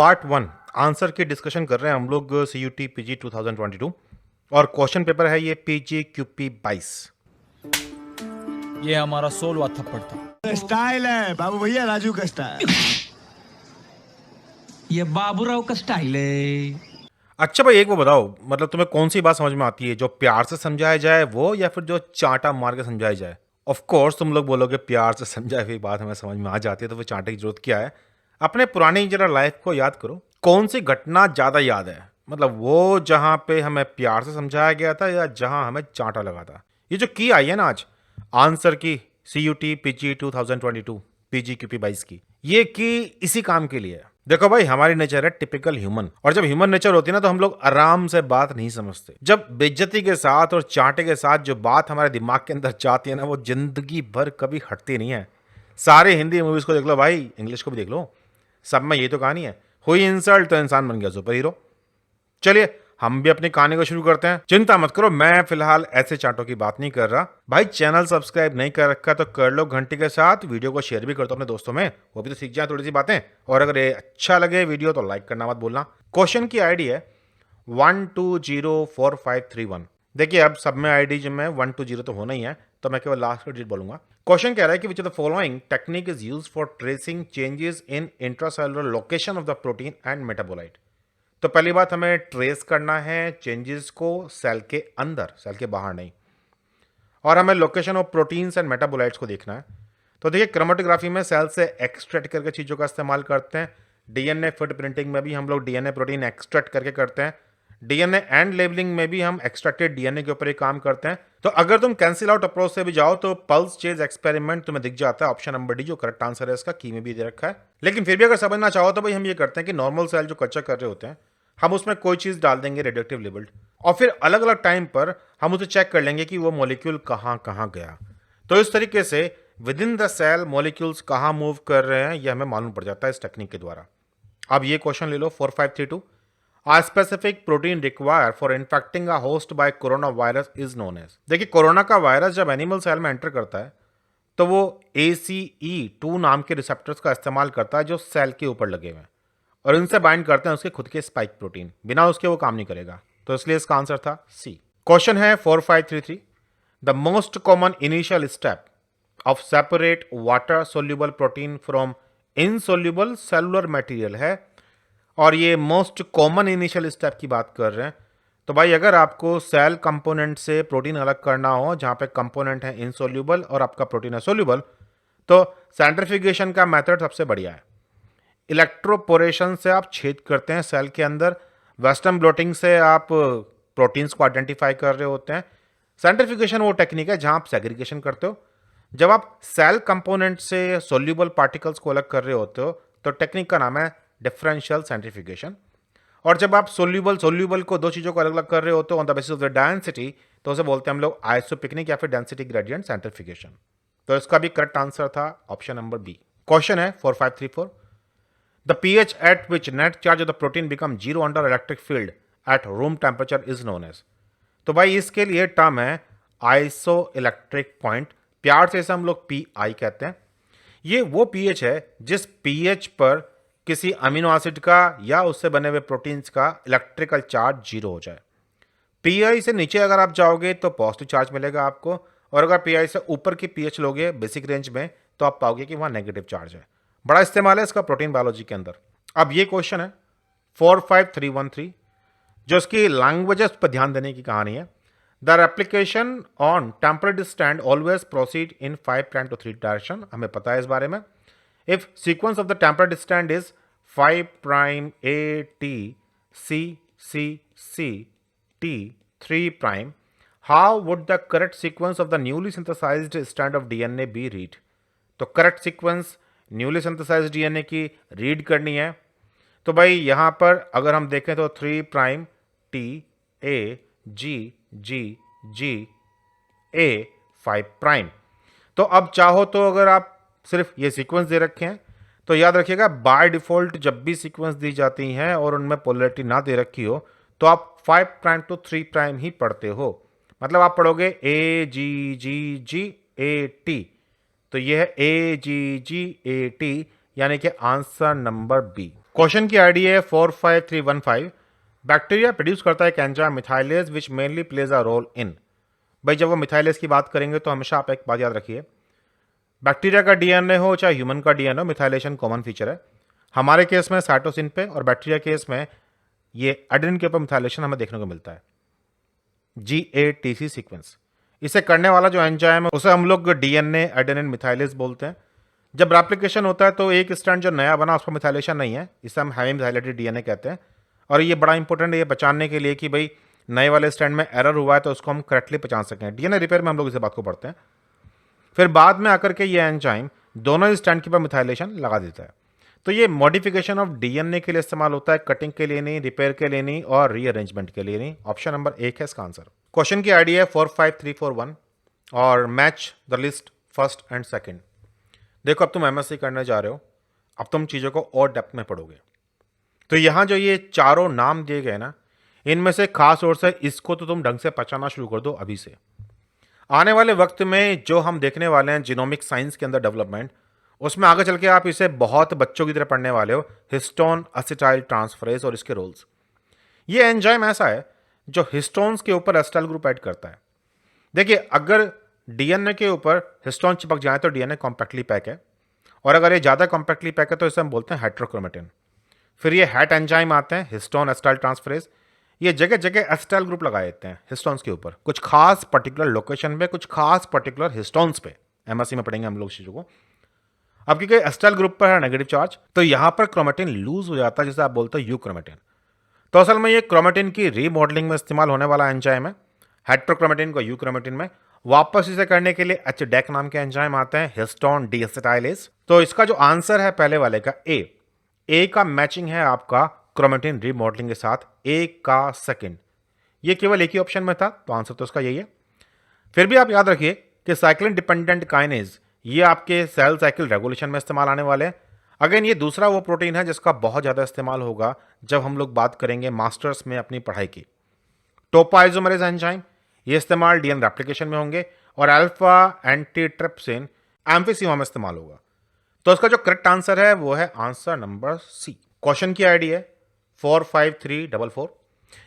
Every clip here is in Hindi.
पार्ट 1 आंसर की डिस्कशन कर रहे हैं हम लोग CUT PG 2022 और क्वेश्चन पेपर है ये PGQP 22। ये हमारा 16वां थप्पड़ था। स्टाइल है बाबू भैया, राजू का स्टाइल। ये बाबूराव का स्टाइल है। अच्छा भाई, एक वो बताओ, मतलब तुम्हें कौन सी बात समझ में आती है, जो प्यार से समझाया जाए वो, या फिर जो चांटा मार के समझाया जाए? ऑफ कोर्स तुम लोग बोलोगे प्यार से समझाई हुई बात हमें समझ में आ जाती है, तो फिर चांटे की जरूरत क्या है? अपने पुरानी जरा लाइफ को याद करो, कौन सी घटना ज्यादा याद है? मतलब वो जहां पे हमें प्यार से समझाया गया था या जहां हमें चांटा लगा था? ये जो की आई है ना आज आंसर की, CUT PG 2022 PGQP 22 की, ये की इसी काम के लिए है। देखो भाई, हमारी नेचर है टिपिकल ह्यूमन, और जब ह्यूमन नेचर होती है ना तो हम लोग आराम से बात नहीं समझते। जब बेइज्जती के साथ और चांटे के साथ जो बात हमारे दिमाग के अंदर जाती है ना, वो जिंदगी भर कभी हटती नहीं है। सारे हिंदी मूवीज को देख लो भाई, इंग्लिश को भी देख लो, सब में ये तो कहानी है, हुई इंसल्ट तो इंसान बन गया सुपर हीरो। चलिए हम भी अपनी कहानी को शुरू करते हैं। चिंता मत करो, मैं फिलहाल ऐसे चांटों की बात नहीं कर रहा। भाई चैनल सब्सक्राइब नहीं कर रखा तो कर लो घंटी के साथ, वीडियो को शेयर भी कर दो अपने दोस्तों में, वो भी तो सीख जाए थोड़ी सी बातें। और अगर ये अच्छा लगे वीडियो तो लाइक करना मत भूलना। क्वेश्चन की आईडी है 12045331। देखिए अब सब में आईडी जो में 120 तो होना ही है, तो मैं केवल लास्ट डिजिट बोलूंगा। क्वेश्चन कह रहा है कि which of the following technique is used for tracing changes in intracellular location of the protein and metabolite. तो पहली बात, हमें ट्रेस करना है चेंजेस को सेल के अंदर, सेल के बाहर नहीं, और हमें location of proteins and metabolites को देखना है। तो देखिए क्रोमेटोग्राफी में सेल से एक्सट्रैक्ट करके चीज़ों का इस्तेमाल करते हैं। DNA फुट प्रिंटिंग में भी हम लोग DNA प्रोटीन एक्सट्रैक्ट करके करते हैं। DNA एंड लेबलिंग में भी हम एक्सट्रैक्टेड DNA के ऊपर ही काम करते हैं। तो अगर तुम कैंसिल आउट अप्रोच से भी जाओ तो पल्स चेज एक्सपेरिमेंट तुम्हें दिख जाता है, ऑप्शन नंबर डी जो करेक्ट आंसर है इसका, की में भी दे रखा है। लेकिन फिर भी अगर समझना चाहो तो भाई हम ये करते हैं कि नॉर्मल सेल जो कच्चा कर रहे होते हैं, हम उसमें कोई चीज डाल देंगे रेडियोएक्टिव लेबल्ड, और फिर अलग अलग टाइम पर हम उसे चेक कर लेंगे कि वो मॉलिक्यूल कहां कहां गया। तो इस तरीके से within the cell molecules कहां मूव कर रहे हैं ये हमें मालूम पड़ जाता है इस टेक्निक के द्वारा। अब ये क्वेश्चन ले लो 4532। A specific protein required for infecting a host by coronavirus is known as। देखिए कोरोना का वायरस जब एनिमल सेल में एंटर करता है तो वो ACE2 नाम के रिसेप्टर्स का इस्तेमाल करता है जो सेल के ऊपर लगे हुए हैं, और इनसे बाइंड करते हैं उसके खुद के स्पाइक प्रोटीन, बिना उसके वो काम नहीं करेगा। तो इसलिए इसका आंसर था सी। क्वेश्चन है 4533। The most common initial step of separate water soluble protein from insoluble cellular material है, और ये मोस्ट कॉमन इनिशियल स्टेप की बात कर रहे हैं। तो भाई अगर आपको सेल कंपोनेंट से प्रोटीन अलग करना हो, जहां पे कंपोनेंट है इनसोल्यूबल और आपका प्रोटीन है सोल्यूबल, तो सेंट्रिफिकेशन का मेथड सबसे बढ़िया है। इलेक्ट्रोपोरेशन से आप छेद करते हैं सेल के अंदर, वेस्टर्न ब्लोटिंग से आप प्रोटीन्स को आइडेंटिफाई कर रहे होते हैं। सेंट्रिफिकेशन वो टेक्निक है जहां आप सेग्रीगेशन करते हो। जब आप सेल कंपोनेंट से सोल्यूबल पार्टिकल्स को अलग कर रहे होते हो तो टेक्निक का नाम है डिफरेंशियल सेंट्रिफिकेशन। और जब आप सोल्यूबल को दो चीजों को अलग अलग कर रहे होते हो on the basis of the density, तो उसे बोलते हैं हम लोग आइसोपिकनिक या फिर डेंसिटी ग्रेडियंट सेंट्रिफिकेशन। तो इसका भी करेक्ट आंसर था ऑप्शन नंबर बी। क्वेश्चन है 4534। The pH at which net charge of the protein becomes 0 under electric field at room temperature is known as। तो भाई इसके लिए टर्म है आइसो इलेक्ट्रिक पॉइंट, प्यार से इसे हम लोग PI कहते हैं। ये वो pH है जिस pH पर किसी अमीनो एसिड का या उससे बने हुए प्रोटीन्स का इलेक्ट्रिकल चार्ज 0 हो जाए। PI से नीचे अगर आप जाओगे तो पॉजिटिव चार्ज मिलेगा आपको, और अगर PI से ऊपर की pH लोगे बेसिक रेंज में तो आप पाओगे कि वहां नेगेटिव चार्ज है। बड़ा इस्तेमाल है इसका प्रोटीन बायोलॉजी के अंदर। अब ये क्वेश्चन है 45313, जो इसकी लैंग्वेजेस पर ध्यान देने की कहानी है। The replication on template strand always proceed in 5' to 3 direction, हमें पता है इस बारे में। If sequence of the template strand is 5'ATCCCT3', how would the correct sequence of the newly synthesised strand of DNA be read. तो correct sequence newly synthesised DNA की रीड करनी है। तो भाई यहां पर अगर हम देखें तो 3'TAGGGA5'। तो अब चाहो तो अगर आप सिर्फ ये सीक्वेंस दे रखे हैं तो याद रखिएगा बाय डिफॉल्ट जब भी सीक्वेंस दी जाती हैं और उनमें पोलैरिटी ना दे रखी हो तो आप 5' to 3' ही पढ़ते हो। मतलब आप पढ़ोगे AGGGAT, तो यह है AGGAT, यानी कि आंसर नंबर बी। क्वेश्चन की आईडी है 45315। बैक्टीरिया प्रोड्यूस करता है एक enzyme methylase which mainly plays a role in. भाई जब वो मिथाइलेज की बात करेंगे तो हमेशा आप एक बात याद रखिए, बैक्टीरिया का डीएनए हो चाहे ह्यूमन का डीएनए हो, मिथाइलेशन कॉमन फीचर है। हमारे केस में साइटोसिन पे और बैक्टीरिया केस में ये एडेनिन के ऊपर मिथाइलेशन हमें देखने को मिलता है, GATC सीक्वेंस। इसे करने वाला जो एंजाइम है उसे हम लोग डीएनए एडेनिन मिथाइलेज बोलते हैं। जब रेप्लिकेशन होता है तो एक स्ट्रैंड जो नया बना उस पर मिथाइलेशन नहीं है, इसे हम हैवी मिथाइलेटेड डीएनए कहते हैं। और ये बड़ा इंपॉर्टेंट है ये पहचानने के लिए कि भाई नए वाले स्ट्रैंड में एरर हुआ है तो उसको हम करेक्टली पहचान सकें। डीएनए रिपेयर में हम लोग इस बात को पढ़ते हैं। फिर बाद में आकर के ये एंजाइम दोनों ही स्ट्रैंड के ऊपर मिथाइलेशन लगा देता है। तो ये मॉडिफिकेशन ऑफ डीएनए के लिए इस्तेमाल होता है, कटिंग के लिए नहीं, रिपेयर के लिए नहीं और रीअरेंजमेंट के लिए नहीं। ऑप्शन नंबर 1 है इसका आंसर। क्वेश्चन की आईडी है 45341 और match the list first and second. देखो अब तुम एमएससी करने जा रहे हो, अब तुम चीज़ों को और डेप्थ में पढ़ोगे। तो यहाँ जो ये चारों नाम दिए गए ना, इनमें से खास तौर से इसको तो तुम ढंग से पहचानना शुरू कर दो अभी से। आने वाले वक्त में जो हम देखने वाले हैं जीनोमिक साइंस के अंदर डेवलपमेंट, उसमें आगे चल के आप इसे बहुत बच्चों की तरह पढ़ने वाले हो, हिस्टोन एसिटाइल ट्रांसफरेज और इसके रोल्स। ये एंजाइम ऐसा है जो हिस्टोन्स के ऊपर एसिटाइल ग्रुप ऐड करता है। देखिए अगर डीएनए के ऊपर हिस्टोन चिपक जाए तो डीएनए कॉम्पैक्टली पैक है, और अगर ये ज़्यादा कॉम्पैक्टली पैक है तो इसे हम बोलते हैं हेट्रोक्रोमेटिन। फिर ये हैट एंजाइम आते हैं, हिस्टोन एसिटाइल ट्रांसफरेज। ये जगह जगह एसिटाइल ग्रुप लगा देते हैं हिस्टोन्स के ऊपर, कुछ खास पर्टिकुलर लोकेशन पे, कुछ खास पर्टिकुलर हिस्टोन्स पे। एमएससी में पढ़ेंगे हम लोग चीज़ों को। अब क्योंकि एसिटाइल ग्रुप पर है नेगेटिव चार्ज, तो यहां पर क्रोमेटिन लूज हो जाता है, जिसे आप बोलते हैं यू क्रोमेटिन। तो असल में ये क्रोमेटिन की रीमॉडलिंग में इस्तेमाल होने वाला एंजाइम है, हेट्रोक्रोमेटिन को यू क्रोमेटिन में वापस इसे करने के लिए HDAC नाम के एंजाइम आते हैं, हिस्टोन डीएसिटाइलेज। तो इसका जो आंसर है पहले वाले का ए का मैचिंग है आपका क्रोमेटिन रीमॉडलिंग के साथ, ए का सेकंड। ये केवल एक ही ऑप्शन में था, तो आंसर तो इसका यही है। फिर भी आप याद रखिए कि साइक्लिन डिपेंडेंट काइनेज ये आपके सेल साइकिल रेगुलेशन में इस्तेमाल आने वाले हैं। अगेन ये दूसरा वो प्रोटीन है जिसका बहुत ज़्यादा इस्तेमाल होगा जब हम लोग बात करेंगे मास्टर्स में अपनी पढ़ाई की। टोपोआइसोमरेज एंजाइम ये इस्तेमाल डीएनए रेप्लिकेशन में होंगे, और अल्फा एंटीट्रिप्सिन एम्फीसीमा में इस्तेमाल होगा। तो इसका जो करेक्ट आंसर है वो है आंसर नंबर सी। क्वेश्चन की आईडी है 45344।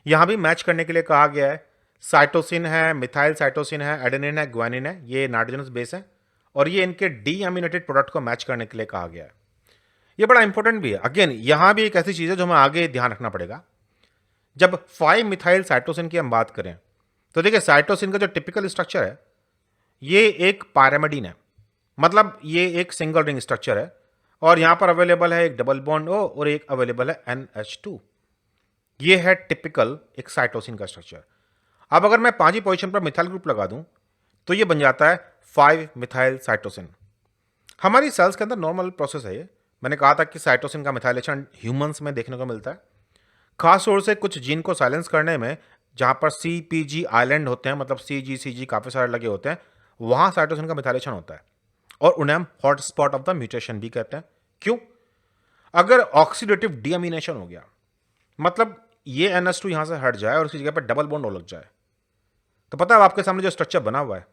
यहां भी मैच करने के लिए कहा गया है, साइटोसिन है, मिथाइल साइटोसिन है, एडेनिन है, ग्वानिन है, ये नाइट्रोजनस बेस है, और ये इनके डीअमीनेटेड प्रोडक्ट को मैच करने के लिए कहा गया है। ये बड़ा इंपॉर्टेंट भी है। अगेन यहां भी एक ऐसी चीज है जो हमें आगे ध्यान रखना पड़ेगा। जब 5 मिथाइल साइटोसिन की हम बात करें तो देखिए साइटोसिन का जो टिपिकल स्ट्रक्चर है ये एक पायरामिडीन है, मतलब ये एक सिंगल रिंग स्ट्रक्चर है, और यहां पर अवेलेबल है एक डबल बॉन्ड O और एक अवेलेबल है NH2। ये है टिपिकल एक साइटोसिन का स्ट्रक्चर। अब अगर मैं 5 पोजीशन पर मिथाइल ग्रुप लगा दूं तो ये बन जाता है 5 मिथाइल साइटोसिन। हमारी सेल्स के अंदर नॉर्मल प्रोसेस है ये। मैंने कहा था कि साइटोसिन का मिथाइलेशन ह्यूमंस में देखने को मिलता है, खास तौर से कुछ जीन को साइलेंस करने में, जहां पर CPG आइलैंड होते हैं, मतलब CG काफी सारे लगे होते हैं, वहां साइटोसिन का मिथाइलेशन होता है, और उन्हें हम hot spot of the mutation भी कहते हैं। क्यों? अगर ऑक्सीडेटिव डीअमीनेशन हो गया, मतलब ये NH2 यहां से हट जाए और उसकी जगह पर डबल बॉन्ड O लग जाए, तो पता है आपके सामने जो स्ट्रक्चर बना हुआ है,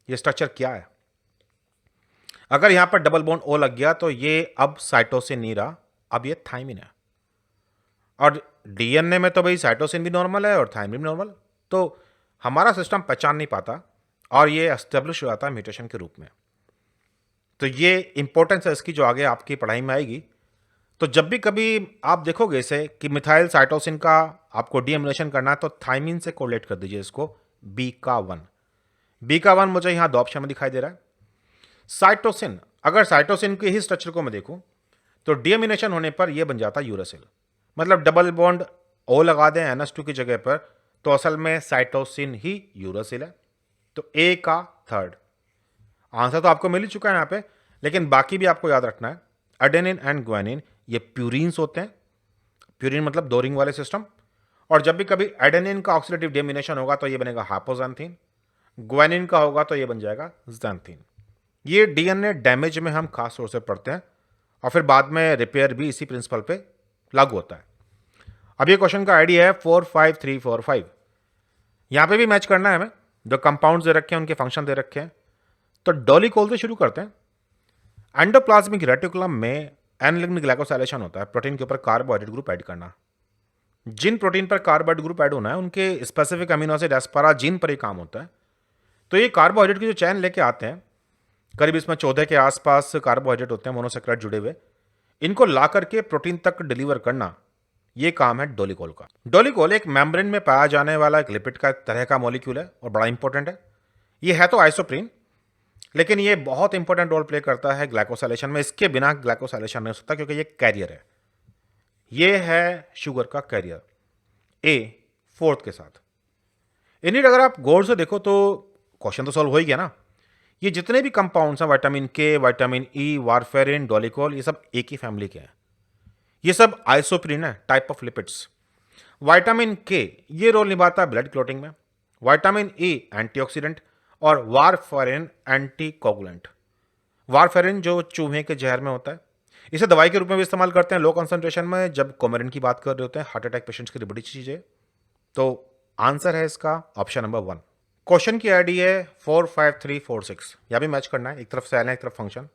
ये स्ट्रक्चर क्या है? अगर यहां पर डबल बॉन्ड O लग गया तो ये अब साइटोसिन नहीं रहा, अब ये थाइमिन है। और डीएनए में तो भाई साइटोसिन भी नॉर्मल है और थाइमिन भी नॉर्मल, तो हमारा सिस्टम पहचान नहीं पाता और ये एस्टेब्लिश हो जाता है म्यूटेशन के रूप में। तो ये इंपॉर्टेंस है इसकी जो आगे आपकी पढ़ाई में आएगी। तो जब भी कभी आप देखोगे इसे कि मिथाइल साइटोसिन का आपको डीएमिनेशन करना है तो थाइमिन से कोरिलेट कर दीजिए इसको, बी का 1 मुझे यहां 2 ऑप्शन में दिखाई दे रहा है। साइटोसिन, अगर साइटोसिन के ही स्ट्रक्चर को मैं देखूं तो डीएमिनेशन होने पर यह बन जाता है यूरासिल, मतलब डबल बॉन्ड O लगा दें NH2 की जगह पर तो असल में साइटोसिन ही यूरासिल है। तो ए का 3rd आंसर तो आपको मिल ही चुका है यहां पे, लेकिन बाकी भी आपको याद रखना है। एडेनिन एंड ग्वानिन ये प्यूरिन्स होते हैं, प्यूरिन मतलब 2 रिंग वाले सिस्टम, और जब भी कभी एडेनिन का ऑक्सीडेटिव डीएमिनेशन होगा तो ये बनेगा हाइपोजैंथीन, ग्वानिन का होगा तो ये बन जाएगा ज़ैंथीन। ये डीएनए डैमेज में हम खास तौर से पढ़ते हैं, और फिर बाद में रिपेयर भी इसी प्रिंसिपल पे लागू होता है। अब ये क्वेश्चन का आईडी है 45345। यहां पे भी मैच करना है हमें, जो कंपाउंड्स दे रखे हैं उनके फंक्शन दे रखे हैं। तो डोलिकोल से शुरू करते हैं। एंडोप्लाज्मिक रेटिकुलम में एन लिंक्ड ग्लाइकोसाइलेशन होता है प्रोटीन के ऊपर कार्बोहाइड्रेट ग्रुप ऐड करना। जिन प्रोटीन पर कार्बोहाइड्रेट ग्रुप ऐड होना है उनके स्पेसिफिक अमीनो एसिड एस्पाराजीन पर ही काम होता है। तो ये कार्बोहाइड्रेट की जो चैन लेके आते हैं, करीब इसमें 14 के आसपास कार्बोहाइड्रेट होते हैं मोनोसेक्राइड जुड़े हुए, इनको ला करके प्रोटीन तक डिलीवर करना, ये काम है डोलिकोल का। डोलिकोल एक मेम्ब्रेन में पाया जाने वाला एक लिपिड का तरह का मॉलिक्यूल है और बड़ा इंपॉर्टेंट है। ये है तो आइसोप्रीन, लेकिन ये बहुत इंपॉर्टेंट रोल प्ले करता है ग्लाइकोसाइलेशन में। इसके बिना ग्लाइकोसाइलेशन नहीं हो सकता क्योंकि ये कैरियर है। ये है शुगर का कैरियर ए फोर्थ के साथ। इन्हीं अगर आप गौर से देखो तो क्वेश्चन तो सॉल्व हो ही गया ना। ये जितने भी कंपाउंड्स हैं, विटामिन के, विटामिन ई, वारफेरिन, डोलिकोल, ये सब एक ही फैमिली के हैं। ये सब आइसोप्रीन है, टाइप ऑफ लिपिड्स। विटामिन के ये रोल निभाता है ब्लड क्लॉटिंग में, विटामिन ई एंटीऑक्सीडेंट और वारफेरिन एंटीकोगुलेंट। वारफेरिन जो चूहे के जहर में होता है, इसे दवाई के रूप में भी इस्तेमाल करते हैं लो कंसंट्रेशन में जब कोमरिन की बात कर रहे होते हैं, हार्ट अटैक पेशेंट्स की लिए बड़ी चीज है। तो आंसर है इसका ऑप्शन नंबर 1। क्वेश्चन की आईडी है 45346। यहां भी मैच करना है, एक तरफ सेल है एक तरफ फंक्शन।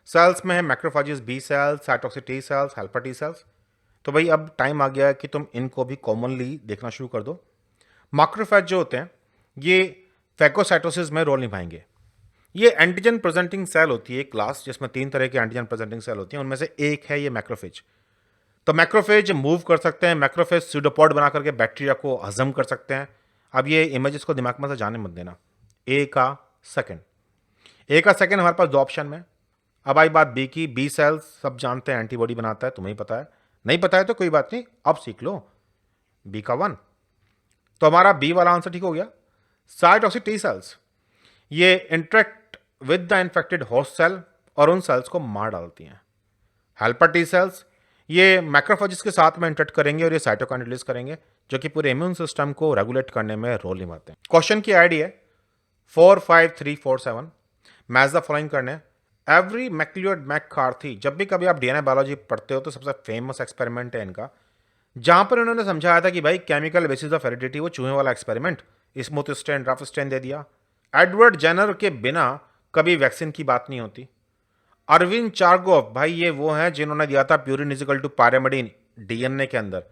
सेल्स में है macrophages B cells, cytotoxic T cells, helper T cells. तो भाई अब टाइम आ गया है कि तुम इनको भी कॉमनली देखना शुरू कर दो। मैक्रोफेज जो होते हैं ये फैगोसाइटोसिस में रोल निभाएंगे। ये एंटीजन प्रेजेंटिंग सेल होती है एक क्लास, जिसमें 3 तरह के एंटीजन प्रेजेंटिंग सेल होती हैं, उनमें से एक है ये मैक्रोफेज। तो मैक्रोफेज मूव कर सकते हैं, मैक्रोफेज स्यूडोपोड बना करके बैक्टीरिया को हजम कर सकते हैं। अब ये इमेजेस को दिमाग में से जाने मत देना। ए का सेकंड हमारे पास 2 ऑप्शन में। अब आई बात बी की। बी सेल्स सब जानते हैं एंटीबॉडी बनाता है, तुम्हें पता है, नहीं पता है तो कोई बात नहीं, अब सीख लो। बी का 1, तो हमारा बी वाला आंसर ठीक हो गया। साइटोक्सिन टी सेल्स ये interact with the infected host cell और उन सेल्स को मार डालती हैं। हेल्पर टी सेल्स ये मैक्रोफेजेस के साथ में इंटरेक्ट करेंगे और ये साइटोकाइन रिलीज करेंगे, जो कि पूरे इम्यून सिस्टम को रेगुलेट करने में रोल निभाते हैं। क्वेश्चन की आईडी है 45347। मैच द फॉलोइंग करने। एवरी मैक्लियोड मैककार्थी, जब भी कभी आप डीएनए बायोलॉजी पढ़ते हो तो सबसे फेमस एक्सपेरिमेंट है इनका, जहां पर उन्होंने समझाया था कि भाई केमिकल बेसिस ऑफ हेरिडिटी, वो चूहे वाला experiment, smooth strain, rough strain दे दिया। एडवर्ड जेनर के बिना कभी वैक्सीन की बात नहीं होती। अरविंद चारगोफ भाई ये वो हैं जिन्होंने दिया था purine is equal to pyrimidine DNA के अंदर।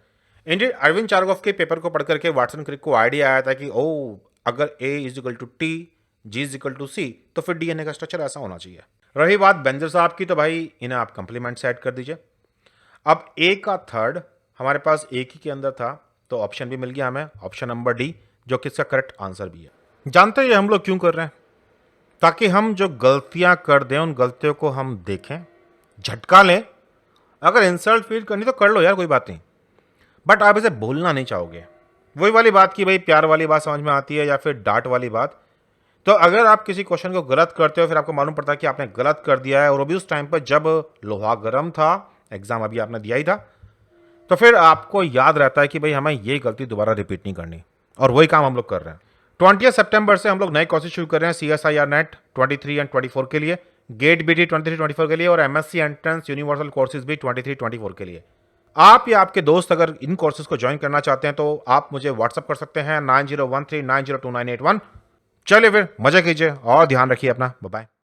इंडियन अरविंद चारगोफ के पेपर को पढ़ करके वाटसन क्रिक को आइडिया आया था कि ओ अगर A is equal to T, G is equal to C, तो फिर डीएनए का स्ट्रक्चर ऐसा होना चाहिए। रही बात बेंजर साहब की, तो भाई इन्हें आप कंप्लीमेंट से ऐड कर दीजिए। अब ए का थर्ड हमारे पास एक ही के अंदर था, तो ऑप्शन भी मिल गया हमें, ऑप्शन नंबर डी, जो कि इसका करेक्ट आंसर भी है। जानते हैं हम लोग क्यों कर रहे हैं? ताकि हम जो गलतियां कर दें उन गलतियों को हम देखें, झटका लें। अगर इंसल्ट फील करनी तो कर लो यार, कोई बात नहीं, बट आप इसे भूलना नहीं चाहोगे। वही वाली बात की भाई प्यार वाली बात समझ में आती है या फिर डांट वाली बात। तो अगर आप किसी क्वेश्चन को गलत करते हो, फिर आपको मालूम पड़ता है कि आपने गलत कर दिया है, और अभी उस टाइम पर जब लोहा गर्म था, एग्जाम अभी आपने दिया ही था, तो फिर आपको याद रहता है कि भाई हमें ये गलती दोबारा रिपीट नहीं करनी, और वही काम हम लोग कर रहे हैं। 20 सितंबर से हम लोग नए कोर्सेज शुरू कर रहे हैं CSIR नेट 23 एंड 24 के लिए, गेट BT 23-24 के लिए, और MSc एंट्रेंस यूनिवर्सल कोर्सेज भी 23-24 के लिए। आप या आपके दोस्त अगर इन कोर्सेज को ज्वाइन करना चाहते हैं तो आप मुझे व्हाट्सअप कर सकते हैं 9013902981। चलिए फिर मजा कीजिए और ध्यान रखिए अपना। Bye bye.